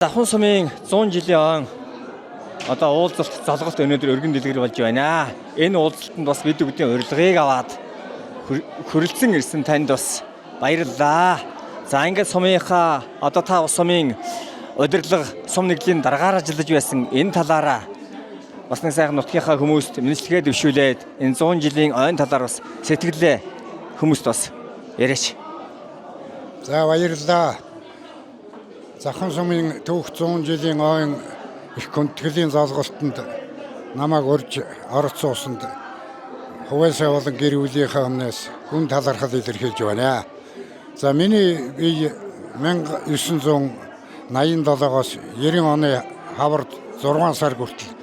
Давхан сумын 100 жилийн одоо уулзалт залгалт өнөөдөр өргөн дэлгэр болж байна. Энэ уулзалтанд бас бид бүдгийн урилгыг аваад хүрэлцэн ирсэн танд бас баярлалаа. За ингээд сумынхаа одоо та сумын удирдлага сум нэгдлийн дараагаар ажиллаж байсан энэ талаараа бас нэг сайхан нутгийнхаа хүмүүст мэдчилгээ дэвшүүлээд энэ 100 жилийн ойн талаар бас сэтгэлээ хүмүүст бас яриач. За баярлалаа. Давхан сумын түүх 100 жилийн ойн их хүндэтгэлийн залгалтанд намайг урьж оролцоосонд хувьсаа болон гэр бүлийнхээ өмнөөс гүн талархал илэрхийлж байна. За миний бие 1987-оос 90 оны хавар 6 сар хүртэл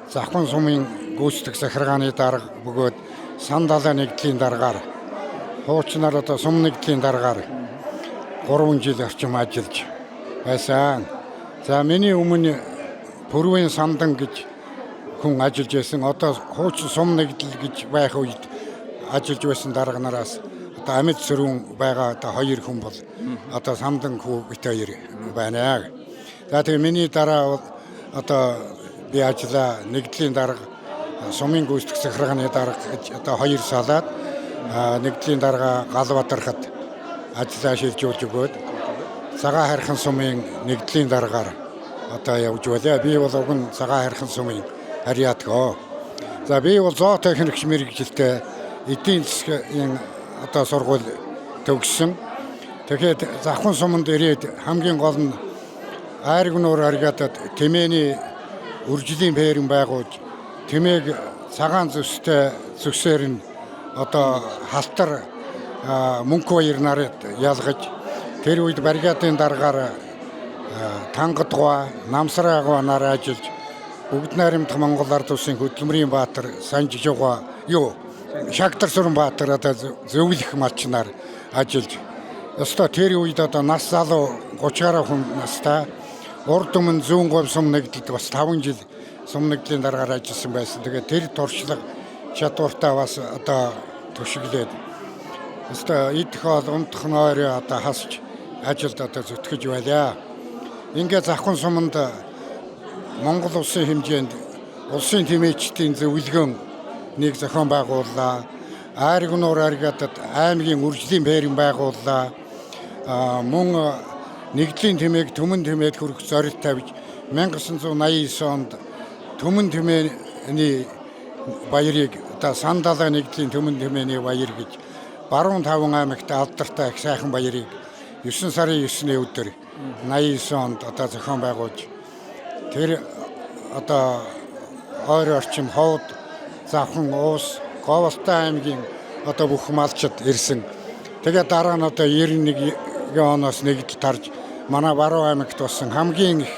Давхан сумын гүйцэтгэх захиргааны дарга бөгөөд сан далайн нэгдлийн даргаар хуучнаар одоо сум нэгдлийн даргаар 3 жил орчим ажиллаж байсан. За миний өмнө Пүрвийн Сандан гэж хүн ажиллаж байсан. Одоо хуучин сум нэгдэл гэж байх үед ажиллаж байсан дарга нараас одоо амьд сөрүүн байгаа одоо 2 хүн бол одоо Сандан хүү бит 2 байна. За тэгээ миний дараа одоо би ажиллаа нэгдлийн дарга сумын гүйцэтгэх захиргааны дарга гэж одоо 2 салаад нэгдлийн дарга Галбатархад ажиллаа шилжүүлж өгөөд цагаан хайрхан сумын нэгдлийн даргаар одоо явж байлаа. Би бол уг цагаан хайрхан сумын ариатгоо. За би бол зоо техникч мэргэжилтэй эдийн засгийн одоо сургууль төгссөн. Тэгэхээр Давхан суманд ирээд хамгийн гол нь айргнуур аргадад тэмээний үржлийн ферм байгуулж тэмээг цагаан зүсээр нь одоо халтар мөнгө баяр нарыг ялгаж тэр үед баригатын дараагаар Тангадгуй, Намсраагуй нар ажиллаж Бүгд найрамдах Монгол ард улсын хөдөлмөрийн баатар Санжижуга Шагтар Сүрэн баатар одоо зөвлөх малчнаар ажиллаж ёстой тэр үед одоо нас залуу 30 гаруй хүн настай урд өмнө зүүн говь сум нэгдэлд бас 5 жил сум нэгдлийн дараагаар ажилласан байсан. Тэгээд тэр туршлага чадвартаа бас одоо төшөглөөд ёстой идэх хоол унтах нойроо одоо хасч ажилд одоо зүтгэж байлаа. Ингээд Давхан суманд Монгол улсын хэмжээнд улсын тэмээчдийн зөвлөгөөн нэг зохион байгууллаа. Айргнуур аргадад аймгийн үржлийн ферм байгууллаа. Мөн нэгдлийн тэмээг төмөн тэмээд хүрэх зорилт тавьж 1989 онд төмөн тэмээний баярыг одоо сан далайн нэгдлийн төмөн тэмээний баяр гэж Баруун Таван аймагт алдартай их сайхан баярыг 9 сарын 9-ний өдөр 89 онд одоо зохион байгуулж тэр одоо ойр орчим ховд Давхан уус Говьалтай аймгийн одоо бүх малчид ирсэн. Тэгээд дараа нь одоо 91 оноос нэгдэл тарж манай Баруун аймагт болсон хамгийн их